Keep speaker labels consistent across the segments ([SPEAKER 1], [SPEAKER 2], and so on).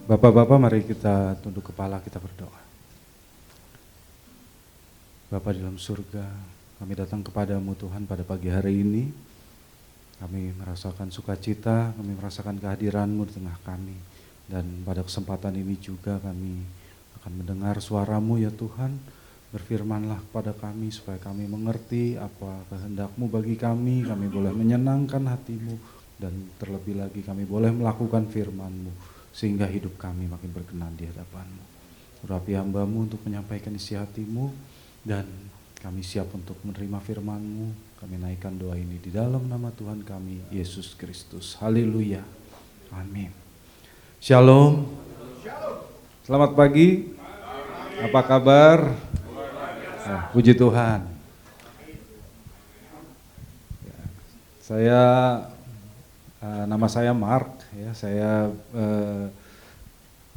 [SPEAKER 1] Bapak-bapak, mari kita tunduk kepala, kita berdoa. Bapa di dalam surga, kami datang kepadamu Tuhan pada pagi hari ini. Kami merasakan sukacita, kami merasakan kehadiran-Mu di tengah kami. Dan pada kesempatan ini juga kami akan mendengar suara-Mu ya Tuhan. Berfirmanlah kepada kami supaya kami mengerti apa kehendak-Mu bagi kami boleh menyenangkan hati-Mu, dan terlebih lagi kami boleh melakukan firman-Mu, sehingga hidup kami makin berkenan di hadapan-Mu. Urapi hamba-Mu untuk menyampaikan isi hati-Mu, dan kami siap untuk menerima firman-Mu. Kami naikkan doa ini di dalam nama Tuhan kami, Yesus Kristus. Haleluya. Amin. Shalom. Selamat pagi. Apa kabar? Puji Tuhan. Nama saya Mark. Ya, saya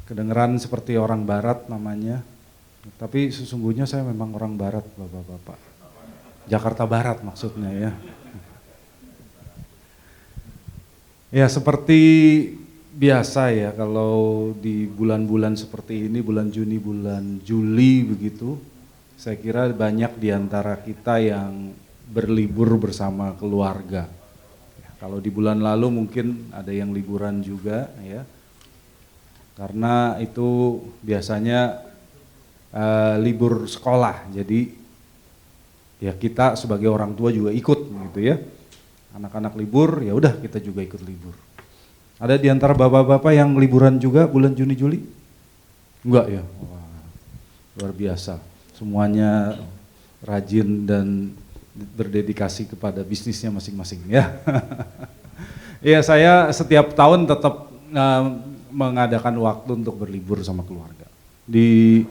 [SPEAKER 1] kedengeran seperti orang Barat namanya. Tapi sesungguhnya saya memang orang Barat, Bapak-bapak. Jakarta Barat maksudnya ya. Ya seperti biasa ya, kalau di bulan-bulan seperti ini, bulan Juni, bulan Juli begitu, saya kira banyak di antara kita yang berlibur bersama keluarga. Ya, kalau di bulan lalu mungkin ada yang liburan juga ya, karena itu biasanya libur sekolah, jadi ya kita sebagai orang tua juga ikut gitu ya. Anak-anak libur, ya udah kita juga ikut libur. Ada di antara bapak-bapak yang liburan juga bulan Juni Juli? Enggak ya? Wah, luar biasa. Semuanya rajin dan berdedikasi kepada bisnisnya masing-masing ya. Ya saya setiap tahun tetap mengadakan waktu untuk berlibur sama keluarga. Di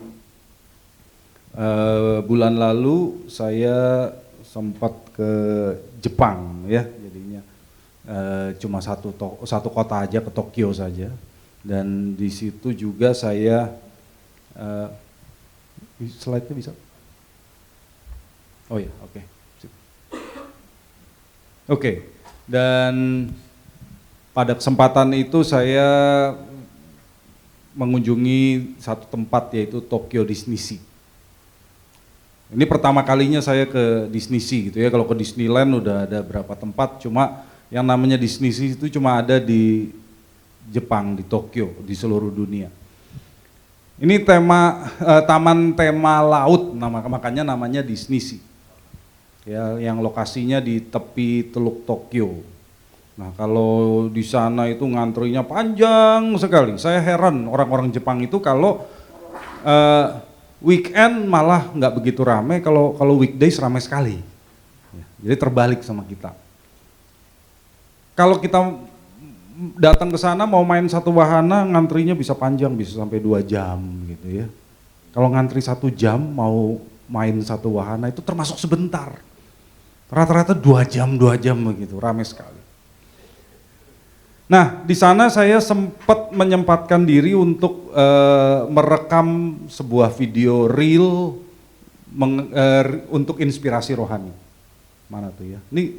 [SPEAKER 1] bulan lalu saya sempat ke Jepang ya, jadinya cuma satu kota aja, ke Tokyo saja, dan di situ juga saya slide-nya bisa? Oh ya, oke. Oke, dan pada kesempatan itu saya mengunjungi satu tempat yaitu Tokyo Disney Sea. Ini pertama kalinya saya ke Disney Sea gitu ya. Kalau ke Disneyland udah ada berapa tempat, cuma yang namanya Disney Sea itu cuma ada di Jepang, di Tokyo, di seluruh dunia. Ini taman tema laut, makanya namanya Disney Sea. Ya, yang lokasinya di tepi Teluk Tokyo. Nah, kalau di sana itu ngantrinya panjang sekali. Saya heran orang-orang Jepang itu kalau weekend malah nggak begitu ramai, kalau weekdays ramai sekali. Ya, jadi terbalik sama kita. Kalau kita datang ke sana mau main satu wahana, ngantrinya bisa panjang, bisa sampai 2 jam gitu ya. Kalau ngantri 1 jam mau main satu wahana itu termasuk sebentar. Rata-rata 2 jam begitu, ramai sekali. Nah, di sana saya sempat menyempatkan diri untuk merekam sebuah video reel untuk inspirasi rohani. Mana tuh ya? Ini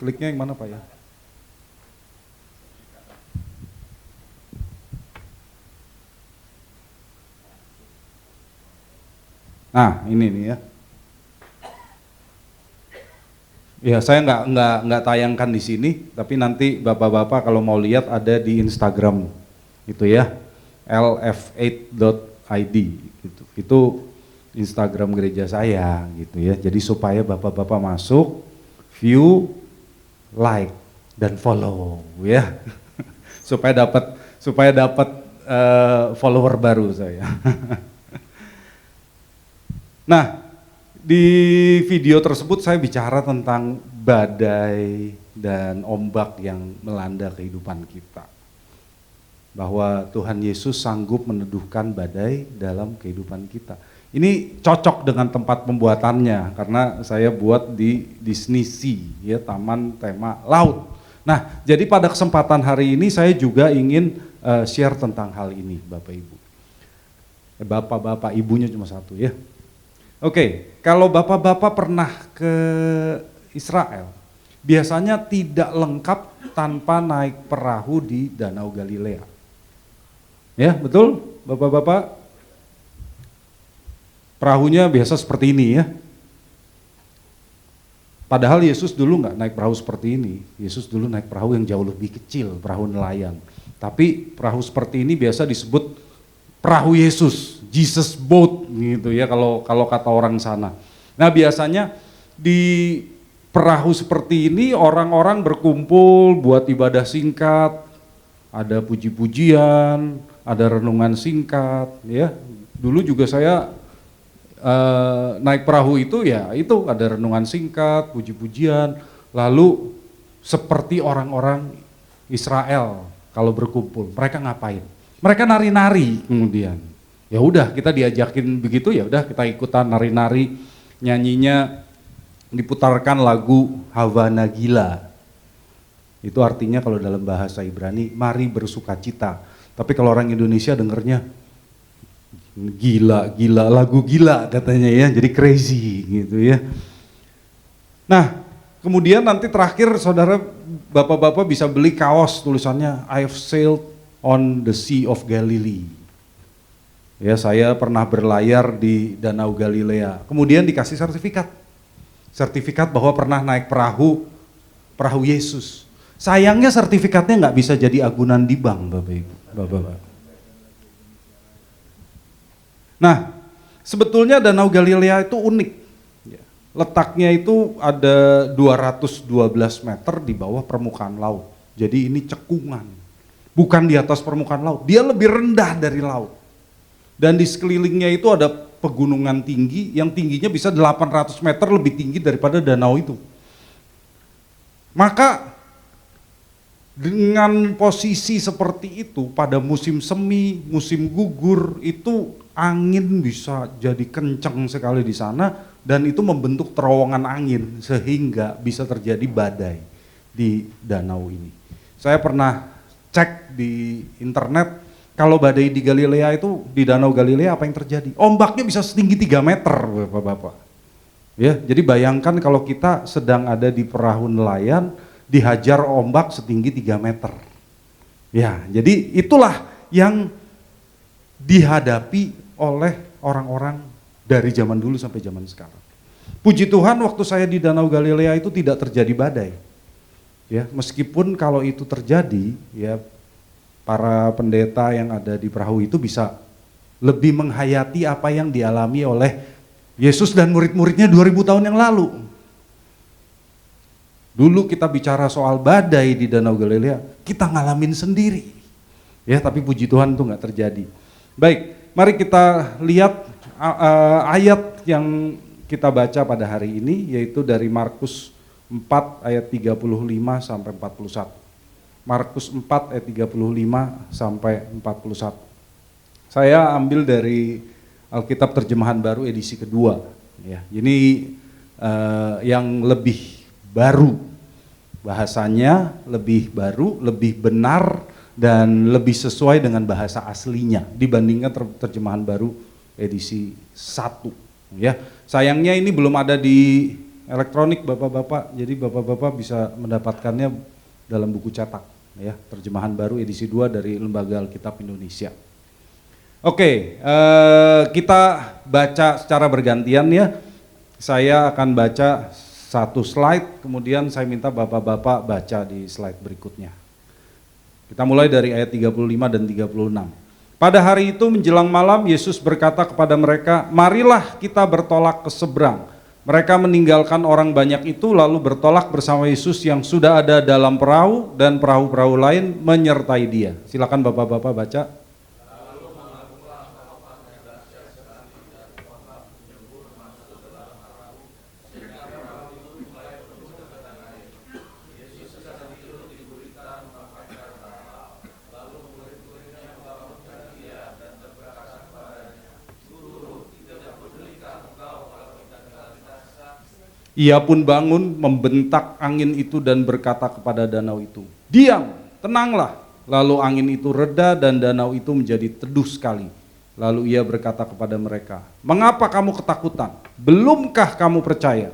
[SPEAKER 1] kliknya yang mana Pak ya? Nah, ini nih ya. Ya, saya nggak tayangkan di sini, tapi nanti bapak-bapak kalau mau lihat ada di Instagram itu ya, lf8.id gitu. Itu Instagram gereja saya gitu ya. Jadi supaya bapak-bapak masuk, view, like dan follow ya. supaya dapat follower baru saya. Nah, di video tersebut saya bicara tentang badai dan ombak yang melanda kehidupan kita. Bahwa Tuhan Yesus sanggup meneduhkan badai dalam kehidupan kita. Ini cocok dengan tempat pembuatannya karena saya buat di Disney Sea, ya, taman tema laut. Nah, jadi pada kesempatan hari ini saya juga ingin share tentang hal ini, Bapak Ibu. Bapak-bapak, ibunya cuma satu ya. Oke, kalau bapak-bapak pernah ke Israel, biasanya tidak lengkap tanpa naik perahu di Danau Galilea. Ya, betul Bapak-bapak? Perahunya biasa seperti ini ya. Padahal Yesus dulu nggak naik perahu seperti ini. Yesus dulu naik perahu yang jauh lebih kecil, perahu nelayan. Tapi perahu seperti ini biasa disebut perahu Yesus, Jesus boat gitu ya kalau kata orang sana. Nah, biasanya di perahu seperti ini orang-orang berkumpul buat ibadah singkat, ada puji-pujian, ada renungan singkat ya. Dulu juga saya naik perahu itu ya itu ada renungan singkat, puji-pujian, lalu seperti orang-orang Israel kalau berkumpul, mereka ngapain? Mereka nari-nari kemudian. Ya udah kita diajakin begitu ya udah kita ikutan nari-nari, nyanyinya diputarkan lagu Havana Gila. Itu artinya kalau dalam bahasa Ibrani, mari bersukacita. Tapi kalau orang Indonesia dengernya gila, lagu gila katanya ya, jadi crazy gitu ya. Nah, kemudian nanti terakhir saudara bapak-bapak bisa beli kaos tulisannya I have sailed on the Sea of Galilee. Ya, saya pernah berlayar di Danau Galilea. Kemudian dikasih sertifikat. Sertifikat bahwa pernah naik perahu Yesus. Sayangnya sertifikatnya nggak bisa jadi agunan di bank, Bapak Ibu, Bapak-bapak. Nah, sebetulnya Danau Galilea itu unik. Letaknya itu ada 212 meter di bawah permukaan laut. Jadi ini cekungan. Bukan di atas permukaan laut, dia lebih rendah dari laut. Dan di sekelilingnya itu ada pegunungan tinggi yang tingginya bisa 800 meter lebih tinggi daripada danau itu. Maka dengan posisi seperti itu pada musim semi, musim gugur itu angin bisa jadi kencang sekali di sana dan itu membentuk terowongan angin sehingga bisa terjadi badai di danau ini. Saya pernah cek di internet kalau badai di Galilea itu di Danau Galilea apa yang terjadi? Ombaknya bisa setinggi 3 meter Bapak-bapak. Ya, jadi bayangkan kalau kita sedang ada di perahu nelayan dihajar ombak setinggi 3 meter. Ya, jadi itulah yang dihadapi oleh orang-orang dari zaman dulu sampai zaman sekarang. Puji Tuhan waktu saya di Danau Galilea itu tidak terjadi badai. Ya, meskipun kalau itu terjadi, ya para pendeta yang ada di perahu itu bisa lebih menghayati apa yang dialami oleh Yesus dan murid-muridnya 2000 tahun yang lalu. Dulu kita bicara soal badai di Danau Galilea, kita ngalamin sendiri. Ya, tapi puji Tuhan itu nggak terjadi. Baik, mari kita lihat ayat yang kita baca pada hari ini, yaitu dari Markus 4 ayat 35 sampai 41. Markus 4 ayat 35 sampai 41. Saya ambil dari Alkitab Terjemahan Baru edisi kedua. Ya, ini yang lebih baru, bahasanya lebih baru, lebih benar dan lebih sesuai dengan bahasa aslinya dibandingkan terjemahan baru edisi 1 ya. Sayangnya ini belum ada di elektronik Bapak-bapak, jadi Bapak-bapak bisa mendapatkannya dalam buku cetak ya, terjemahan baru edisi 2 dari Lembaga Alkitab Indonesia. Oke, kita baca secara bergantian ya. Saya akan baca satu slide, kemudian saya minta Bapak-bapak baca di slide berikutnya. Kita mulai dari ayat 35 dan 36. Pada hari itu menjelang malam Yesus berkata kepada mereka, marilah kita bertolak ke seberang. Mereka meninggalkan orang banyak itu lalu bertolak bersama Yesus yang sudah ada dalam perahu dan perahu-perahu lain menyertai dia. Silakan Bapak-bapak baca. Ia pun bangun, membentak angin itu dan berkata kepada danau itu, diam, tenanglah. Lalu angin itu reda dan danau itu menjadi teduh sekali. Lalu ia berkata kepada mereka, mengapa kamu ketakutan? Belumkah kamu percaya?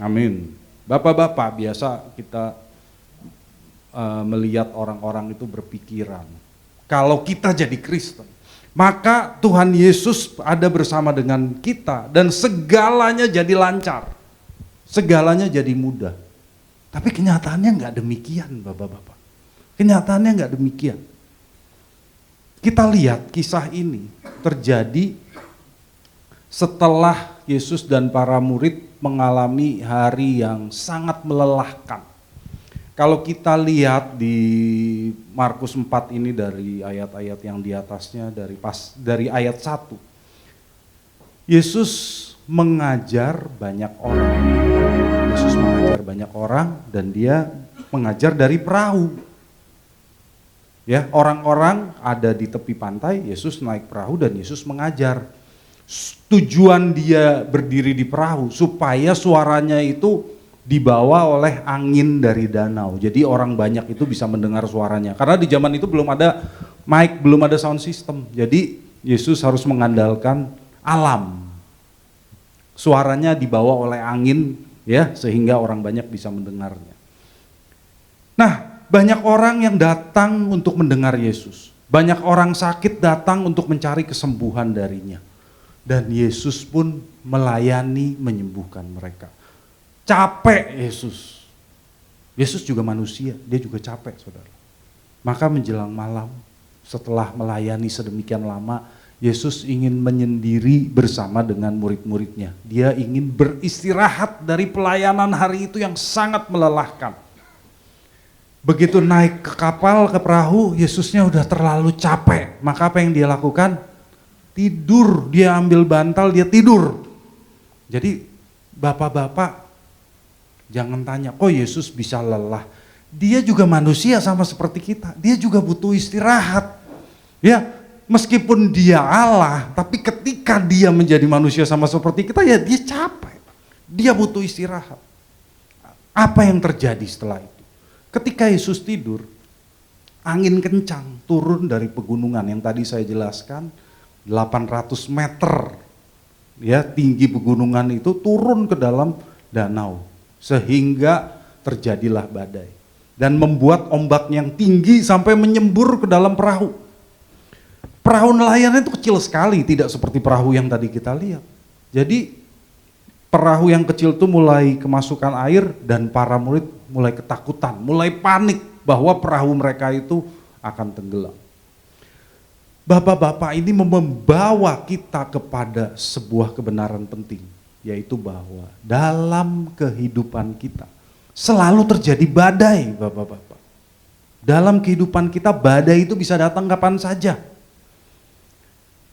[SPEAKER 1] Amin. Bapak-bapak, biasa kita melihat orang-orang itu berpikiran, kalau kita jadi Kristen, maka Tuhan Yesus ada bersama dengan kita dan segalanya jadi lancar, segalanya jadi mudah. Tapi kenyataannya nggak demikian, bapak-bapak. Kenyataannya nggak demikian. Kita lihat kisah ini terjadi setelah Yesus dan para murid mengalami hari yang sangat melelahkan. Kalau kita lihat di Markus 4 ini dari ayat-ayat yang di atasnya, dari ayat 1. Yesus mengajar banyak orang. Yesus mengajar banyak orang dan dia mengajar dari perahu. Ya, orang-orang ada di tepi pantai, Yesus naik perahu dan Yesus mengajar. Tujuan dia berdiri di perahu supaya suaranya itu dibawa oleh angin dari danau. Jadi orang banyak itu bisa mendengar suaranya. Karena di zaman itu belum ada mic, belum ada sound system. Jadi Yesus harus mengandalkan alam. Suaranya dibawa oleh angin ya, sehingga orang banyak bisa mendengarnya. Nah, banyak orang yang datang untuk mendengar Yesus. Banyak orang sakit datang untuk mencari kesembuhan darinya. Dan Yesus pun melayani, menyembuhkan mereka. Capek Yesus. Yesus juga manusia, dia juga capek, saudara. Maka menjelang malam, setelah melayani sedemikian lama, Yesus ingin menyendiri bersama dengan murid-muridnya. Dia ingin beristirahat dari pelayanan hari itu yang sangat melelahkan. Begitu naik ke kapal, ke perahu, Yesusnya udah terlalu capek. Maka apa yang dia lakukan? Tidur, dia ambil bantal, dia tidur. Jadi bapak-bapak jangan tanya, kok Yesus bisa lelah? Dia juga manusia sama seperti kita, dia juga butuh istirahat. Ya, meskipun dia Allah, tapi ketika dia menjadi manusia sama seperti kita, ya dia capek. Dia butuh istirahat. Apa yang terjadi setelah itu? Ketika Yesus tidur, angin kencang turun dari pegunungan yang tadi saya jelaskan. 800 meter ya tinggi pegunungan itu turun ke dalam danau sehingga terjadilah badai dan membuat ombak yang tinggi sampai menyembur ke dalam perahu. Perahu nelayan itu kecil sekali, tidak seperti perahu yang tadi kita lihat. Jadi perahu yang kecil itu mulai kemasukan air dan para murid mulai ketakutan, mulai panik bahwa perahu mereka itu akan tenggelam. Bapak-bapak ini membawa kita kepada sebuah kebenaran penting, yaitu bahwa dalam kehidupan kita selalu terjadi badai, bapak-bapak. Dalam kehidupan kita badai itu bisa datang kapan saja.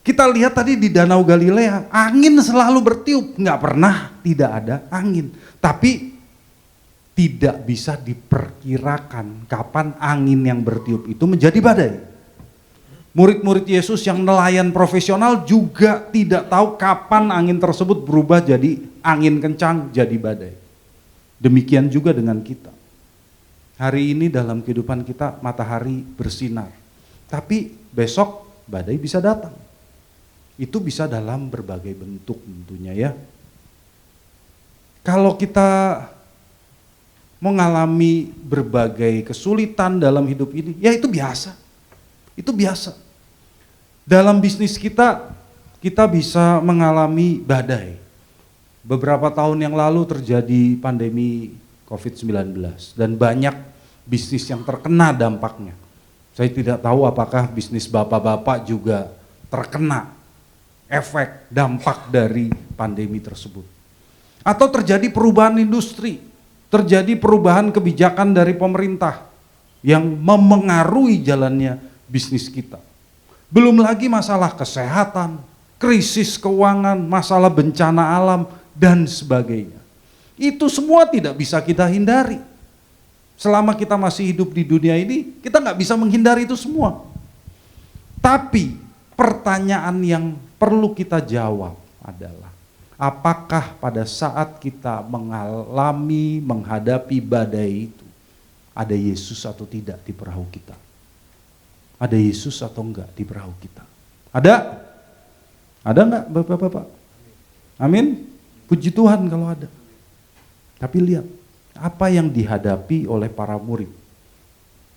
[SPEAKER 1] Kita lihat tadi di Danau Galilea, angin selalu bertiup, nggak pernah tidak ada angin. Tapi tidak bisa diperkirakan kapan angin yang bertiup itu menjadi badai. Murid-murid Yesus yang nelayan profesional juga tidak tahu kapan angin tersebut berubah jadi angin kencang, jadi badai. Demikian juga dengan kita. Hari ini dalam kehidupan kita matahari bersinar, tapi besok badai bisa datang. Itu bisa dalam berbagai bentuk tentunya ya. Kalau kita mengalami berbagai kesulitan dalam hidup ini, ya itu biasa. Itu biasa. Dalam bisnis kita bisa mengalami badai. Beberapa tahun yang lalu terjadi pandemi COVID-19 dan banyak bisnis yang terkena dampaknya. Saya tidak tahu apakah bisnis bapak-bapak juga terkena efek dampak dari pandemi tersebut. Atau terjadi perubahan industri, terjadi perubahan kebijakan dari pemerintah yang memengaruhi jalannya bisnis kita. Belum lagi masalah kesehatan, krisis keuangan, masalah bencana alam, dan sebagainya. Itu semua tidak bisa kita hindari. Selama kita masih hidup di dunia ini, kita nggak bisa menghindari itu semua. Tapi pertanyaan yang perlu kita jawab adalah, apakah pada saat kita menghadapi badai itu, ada Yesus atau tidak di perahu kita? Ada Yesus atau enggak di perahu kita? Ada? Ada enggak bapak-bapak? Amin? Puji Tuhan kalau ada. Tapi lihat apa yang dihadapi oleh para murid.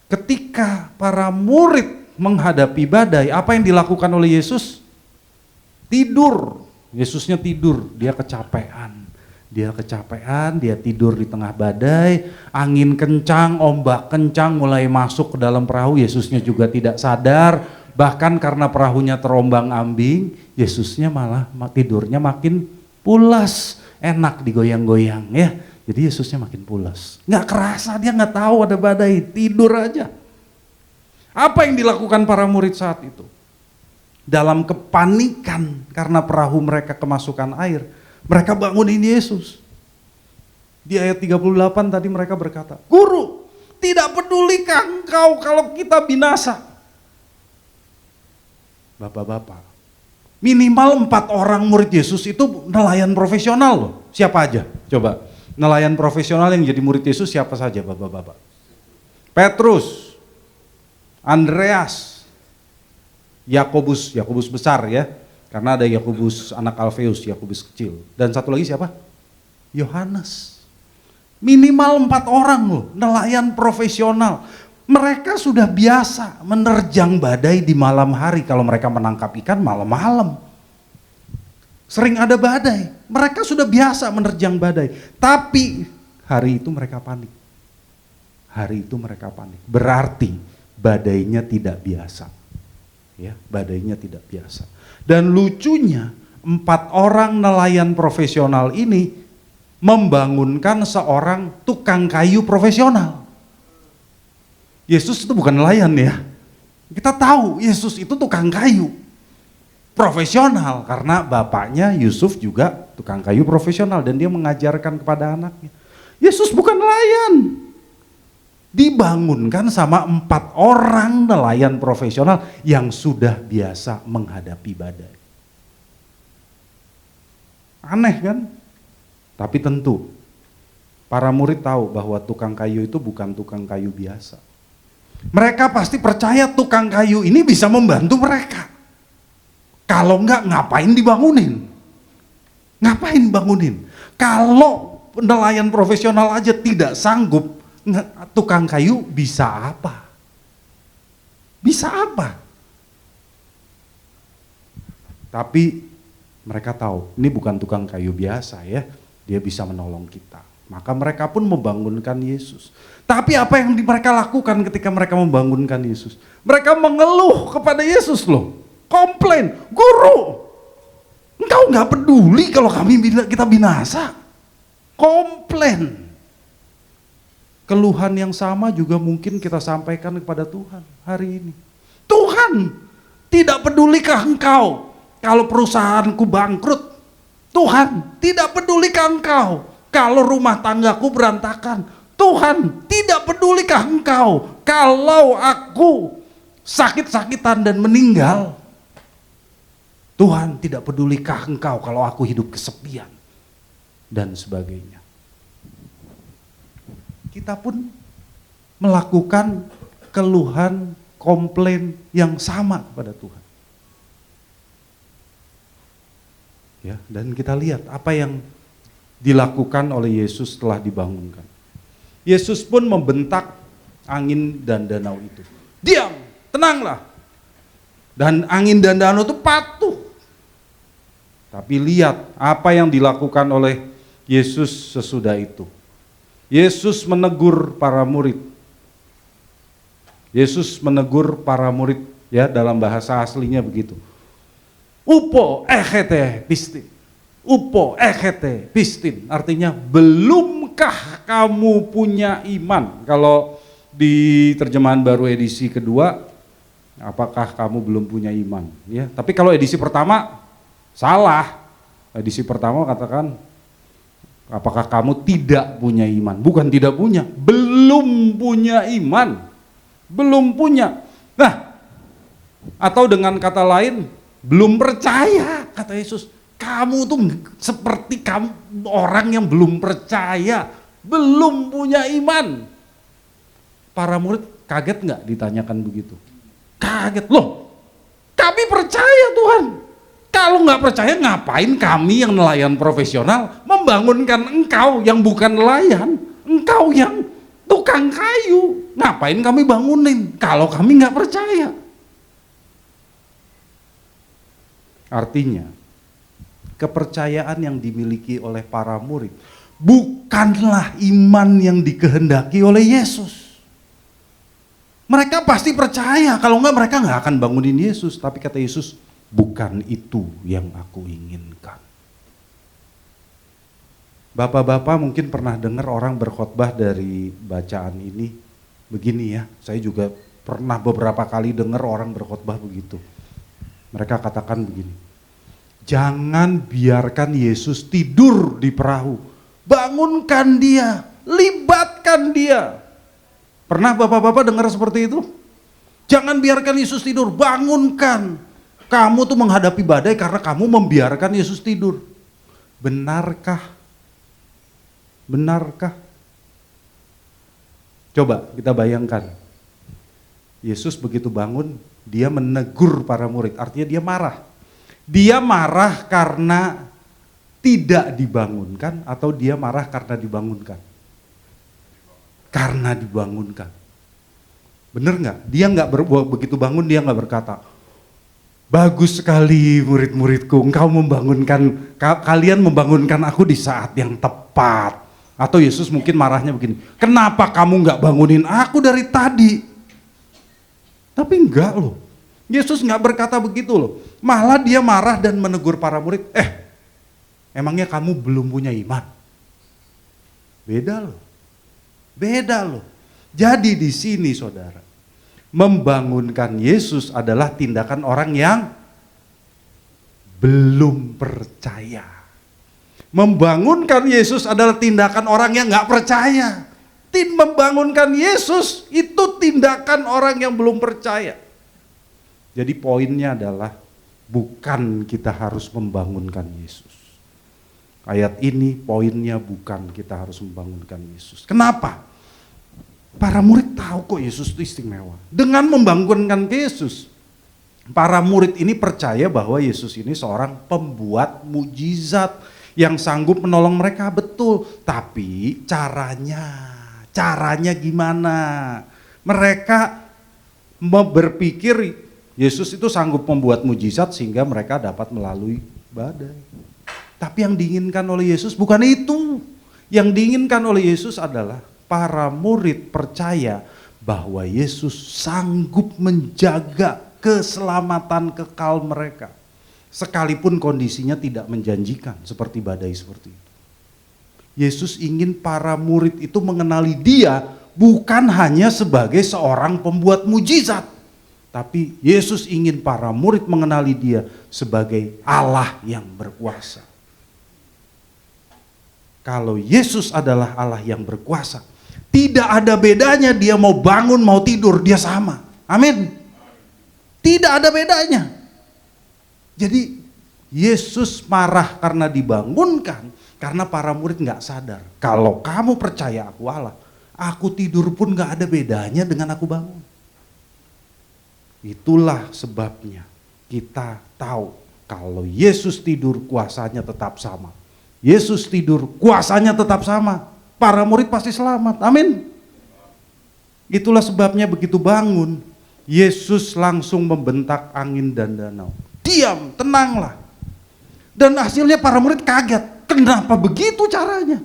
[SPEAKER 1] Ketika para murid menghadapi badai, apa yang dilakukan oleh Yesus? Tidur. Yesusnya tidur, dia kecapean. Dia tidur di tengah badai, angin kencang, ombak kencang mulai masuk ke dalam perahu, Yesusnya juga tidak sadar. Bahkan karena perahunya terombang-ambing, Yesusnya malah tidurnya makin pulas, enak digoyang-goyang ya. Jadi Yesusnya makin pulas. Nggak kerasa, dia nggak tahu ada badai, tidur aja. Apa yang dilakukan para murid saat itu? Dalam kepanikan karena perahu mereka kemasukan air, mereka bangunin Yesus. Di ayat 38 tadi mereka berkata, "Guru, tidak pedulikah engkau kalau kita binasa?" Bapak-bapak, minimal 4 orang murid Yesus itu nelayan profesional loh. Siapa aja? Coba, nelayan profesional yang jadi murid Yesus siapa saja bapak-bapak? Petrus, Andreas, Yakobus besar ya, karena ada Yakobus anak Alfeus, Yakobus kecil. Dan satu lagi siapa? Yohanes. Minimal 4 orang loh, nelayan profesional. Mereka sudah biasa menerjang badai di malam hari. Kalau mereka menangkap ikan malam-malam. Sering ada badai. Mereka sudah biasa menerjang badai. Tapi hari itu mereka panik. Berarti badainya tidak biasa. Ya, badainya tidak biasa. Dan lucunya 4 orang nelayan profesional ini membangunkan seorang tukang kayu profesional. Yesus itu bukan nelayan ya. Kita tahu Yesus itu tukang kayu profesional karena bapaknya Yusuf juga tukang kayu profesional dan dia mengajarkan kepada anaknya. Yesus bukan nelayan. Dibangunkan sama 4 orang nelayan profesional yang sudah biasa menghadapi badai. Aneh kan? Tapi tentu para murid tahu bahwa tukang kayu itu bukan tukang kayu biasa. Mereka pasti percaya tukang kayu ini bisa membantu mereka. Kalau enggak ngapain dibangunin? Ngapain bangunin? Kalau nelayan profesional aja tidak sanggup, tukang kayu bisa apa? Bisa apa? Tapi mereka tahu ini bukan tukang kayu biasa ya. Dia bisa menolong kita. Maka mereka pun membangunkan Yesus. Tapi apa yang mereka lakukan ketika mereka membangunkan Yesus? Mereka mengeluh kepada Yesus loh. Komplain, "Guru, engkau gak peduli kalau kita binasa." Komplain. Keluhan yang sama juga mungkin kita sampaikan kepada Tuhan hari ini. "Tuhan, tidak pedulikah engkau kalau perusahaanku bangkrut? Tuhan, tidak pedulikah engkau kalau rumah tanggaku berantakan? Tuhan, tidak pedulikah engkau kalau aku sakit-sakitan dan meninggal? Tuhan, tidak pedulikah engkau kalau aku hidup kesepian?" Dan sebagainya. Kita pun melakukan keluhan, komplain yang sama kepada Tuhan. Ya, dan kita lihat apa yang dilakukan oleh Yesus setelah dibangunkan. Yesus pun membentak angin dan danau itu. "Diam, tenanglah." Dan angin dan danau itu patuh. Tapi lihat apa yang dilakukan oleh Yesus sesudah itu. Yesus menegur para murid. Yesus menegur para murid ya, dalam bahasa aslinya begitu. "Upo echete pistin." Upo echete pistin, artinya belumkah kamu punya iman? Kalau di terjemahan baru edisi kedua, apakah kamu belum punya iman? Ya, tapi kalau edisi pertama salah. Edisi pertama katakan, apakah kamu tidak punya iman? Bukan tidak punya, belum punya iman. Belum punya. Nah, atau dengan kata lain, belum percaya, kata Yesus. Kamu tuh seperti kamu orang yang belum percaya, belum punya iman. Para murid kaget nggak ditanyakan begitu? Kaget, loh kami percaya Tuhan, Kalau nggak percaya, ngapain kami yang nelayan profesional membangunkan engkau yang bukan nelayan, engkau yang tukang kayu, ngapain kami bangunin kalau kami nggak percaya? Artinya, kepercayaan yang dimiliki oleh para murid bukanlah iman yang dikehendaki oleh Yesus. Mereka pasti percaya, kalau enggak mereka nggak akan bangunin Yesus. Tapi kata Yesus, bukan itu yang aku inginkan. Bapak-bapak mungkin pernah dengar orang berkhotbah dari bacaan ini begini ya. Saya juga pernah beberapa kali dengar orang berkhotbah begitu. Mereka katakan begini, jangan biarkan Yesus tidur di perahu, bangunkan dia, libatkan dia. Pernah bapak-bapak dengar seperti itu? Jangan biarkan Yesus tidur, bangunkan. Kamu tuh menghadapi badai karena kamu membiarkan Yesus tidur. Benarkah? Benarkah? Coba kita bayangkan. Yesus begitu bangun, dia menegur para murid, artinya dia marah. Dia marah karena tidak dibangunkan atau dia marah karena dibangunkan? Karena dibangunkan. Bener nggak? Dia nggak begitu bangun dia nggak berkata, bagus sekali murid-muridku, engkau membangunkan, kalian membangunkan aku di saat yang tepat. Atau Yesus mungkin marahnya begini, kenapa kamu nggak bangunin aku dari tadi? Tapi enggak loh. Yesus nggak berkata begitu loh. Malah dia marah dan menegur para murid, emangnya kamu belum punya iman? Beda loh. Beda loh. Jadi di sini saudara, membangunkan Yesus adalah tindakan orang yang belum percaya. Membangunkan Yesus adalah tindakan orang yang nggak percaya. Membangunkan Yesus itu tindakan orang yang belum percaya. Jadi poinnya adalah bukan kita harus membangunkan Yesus. Ayat ini poinnya bukan kita harus membangunkan Yesus. Kenapa? Para murid tahu kok Yesus itu istimewa. Dengan membangunkan Yesus, para murid ini percaya bahwa Yesus ini seorang pembuat mujizat yang sanggup menolong mereka, betul. Tapi caranya gimana? Mereka berpikir Yesus itu sanggup membuat mujizat sehingga mereka dapat melalui badai. Tapi yang diinginkan oleh Yesus bukan itu. Yang diinginkan oleh Yesus adalah para murid percaya bahwa Yesus sanggup menjaga keselamatan kekal mereka. Sekalipun kondisinya tidak menjanjikan seperti badai seperti itu. Yesus ingin para murid itu mengenali dia bukan hanya sebagai seorang pembuat mujizat. Tapi Yesus ingin para murid mengenali dia sebagai Allah yang berkuasa. Kalau Yesus adalah Allah yang berkuasa, tidak ada bedanya dia mau bangun mau tidur, dia sama. Amin. Tidak ada bedanya. Jadi Yesus marah karena dibangunkan, karena para murid gak sadar. Kalau kamu percaya aku Allah, aku tidur pun gak ada bedanya dengan aku bangun. Itulah sebabnya kita tahu kalau Yesus tidur kuasanya tetap sama. Yesus tidur kuasanya tetap sama. Para murid pasti selamat. Amin. Itulah sebabnya begitu bangun, Yesus langsung membentak angin dan danau. Diam, tenanglah. Dan hasilnya para murid kaget. Kenapa begitu caranya?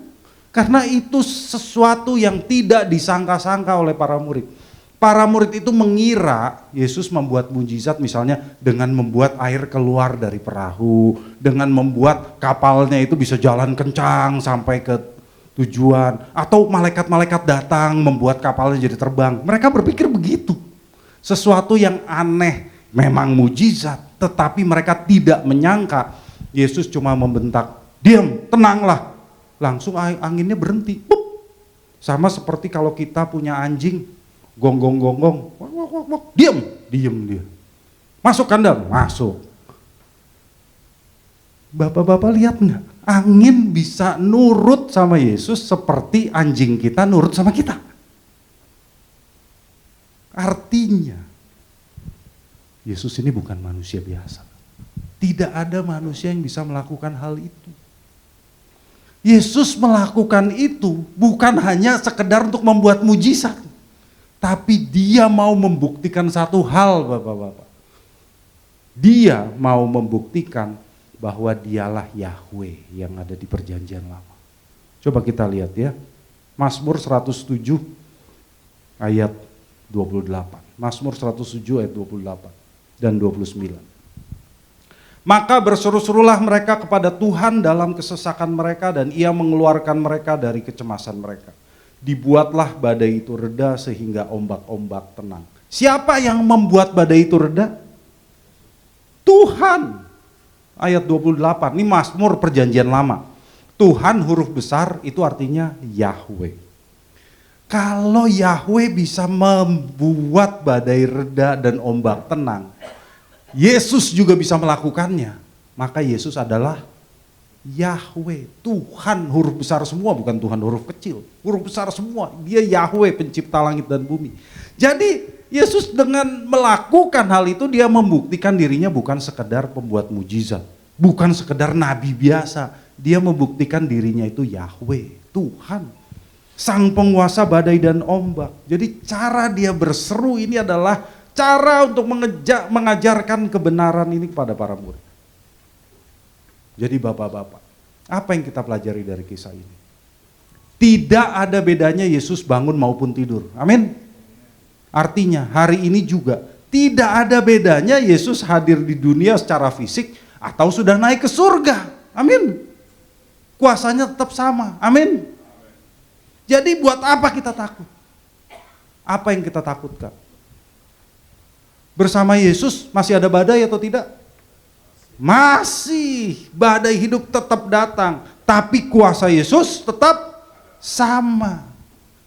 [SPEAKER 1] Karena itu sesuatu yang tidak disangka-sangka oleh para murid. Para murid itu mengira Yesus membuat mujizat misalnya dengan membuat air keluar dari perahu, dengan membuat kapalnya itu bisa jalan kencang sampai ke tujuan, atau malaikat-malaikat datang membuat kapalnya jadi terbang. Mereka berpikir begitu. Sesuatu yang aneh, memang mujizat, tetapi mereka tidak menyangka Yesus cuma membentak, diam, tenanglah. Langsung anginnya berhenti. Bup. Sama seperti kalau kita punya anjing, gonggong-gonggong, diam dia. Masuk kandang, masuk. Bapak-bapak lihat nggak? Angin bisa nurut sama Yesus seperti anjing kita nurut sama kita. Artinya, Yesus ini bukan manusia biasa. Tidak ada manusia yang bisa melakukan hal itu. Yesus melakukan itu bukan hanya sekedar untuk membuat mujizat, tapi dia mau membuktikan satu hal, Bapak-bapak. Dia mau membuktikan bahwa dialah Yahweh yang ada di perjanjian lama. Coba kita lihat ya. Mazmur 107 ayat 28. Mazmur 107 ayat 28 dan 29. Maka berseru-serulah mereka kepada Tuhan dalam kesesakan mereka, dan Ia mengeluarkan mereka dari kecemasan mereka. Dibuatlah badai itu reda sehingga ombak-ombak tenang. Siapa yang membuat badai itu reda? Tuhan. Ayat 28, ini Mazmur perjanjian lama. Tuhan huruf besar itu artinya Yahweh. Kalau Yahweh bisa membuat badai reda dan ombak tenang, Yesus juga bisa melakukannya. Maka Yesus adalah Yahweh, Tuhan huruf besar semua, bukan Tuhan huruf kecil. Huruf besar semua, dia Yahweh pencipta langit dan bumi. Jadi Yesus dengan melakukan hal itu, dia membuktikan dirinya bukan sekedar pembuat mujizat, bukan sekedar nabi biasa. Dia membuktikan dirinya itu Yahweh, Tuhan, sang penguasa badai dan ombak. Jadi cara dia berseru ini adalah cara untuk mengajarkan kebenaran ini kepada para murid. Jadi Bapak-bapak, apa yang kita pelajari dari kisah ini? Tidak ada bedanya Yesus bangun maupun tidur. Amin. Artinya hari ini juga tidak ada bedanya Yesus hadir di dunia secara fisik atau sudah naik ke surga. Amin. Kuasanya tetap sama. Amin. Jadi buat apa kita takut? Apa yang kita takutkan? Bersama Yesus masih ada badai atau tidak? Masih. Badai hidup tetap datang, tapi kuasa Yesus tetap sama.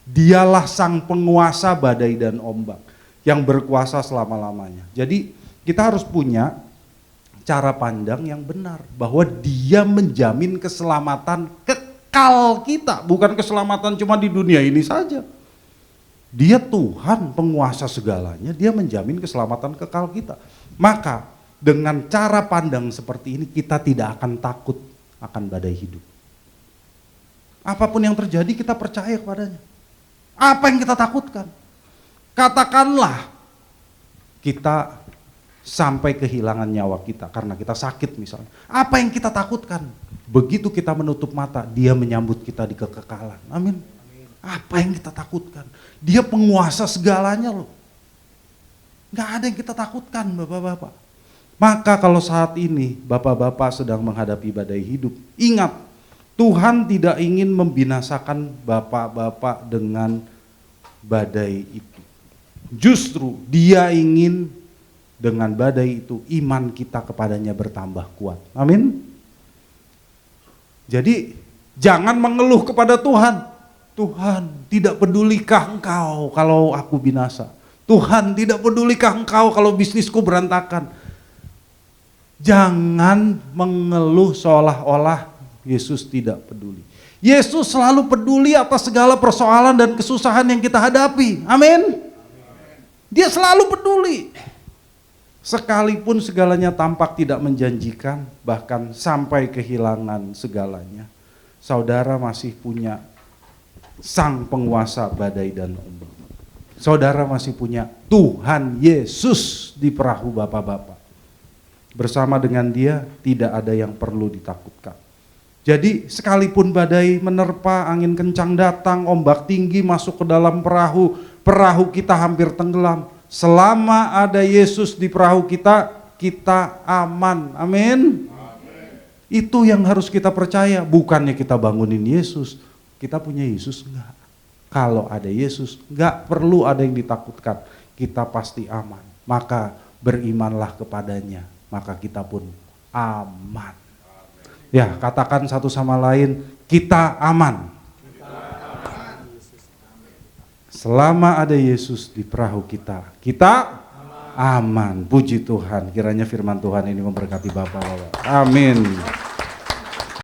[SPEAKER 1] Dialah sang penguasa badai dan ombak yang berkuasa selama-lamanya. Jadi kita harus punya cara pandang yang benar, bahwa dia menjamin keselamatan kekal kita, bukan keselamatan cuma di dunia ini saja. Dia Tuhan penguasa segalanya, dia menjamin keselamatan kekal kita. Maka dengan cara pandang seperti ini kita tidak akan takut akan badai hidup. Apapun yang terjadi kita percaya kepadanya. Apa yang kita takutkan? Katakanlah kita sampai kehilangan nyawa kita karena kita sakit misalnya. Apa yang kita takutkan? Begitu kita menutup mata, dia menyambut kita di kekekalan. Amin. Apa yang kita takutkan? Dia penguasa segalanya loh. Gak ada yang kita takutkan, Bapak-bapak. Maka kalau saat ini Bapak-bapak sedang menghadapi badai hidup, ingat, Tuhan tidak ingin membinasakan Bapak-bapak dengan badai itu. Justru dia ingin dengan badai itu iman kita kepadanya bertambah kuat. Amin. Jadi jangan mengeluh kepada Tuhan. Tuhan, tidak pedulikah engkau kalau aku binasa? Tuhan, tidak pedulikah engkau kalau bisnisku berantakan? Jangan mengeluh seolah-olah Yesus tidak peduli. Yesus selalu peduli atas segala persoalan dan kesusahan yang kita hadapi. Amin. Dia selalu peduli. Sekalipun segalanya tampak tidak menjanjikan, bahkan sampai kehilangan segalanya, saudara masih punya sang penguasa badai dan ombak. Saudara masih punya Tuhan Yesus di perahu Bapak-bapak. Bersama dengan dia tidak ada yang perlu ditakutkan. Jadi sekalipun badai menerpa, angin kencang datang, ombak tinggi masuk ke dalam perahu, perahu kita hampir tenggelam. Selama ada Yesus di perahu kita, kita aman. Amin. Itu yang harus kita percaya, bukannya kita bangunin Yesus. Kita punya Yesus enggak? Kalau ada Yesus, enggak perlu ada yang ditakutkan. Kita pasti aman. Maka berimanlah kepadanya, maka kita pun aman. Ya, katakan satu sama lain, kita aman. Selama ada Yesus di perahu kita, kita aman. Puji Tuhan, kiranya firman Tuhan ini memberkati Bapak-bapak. Amin.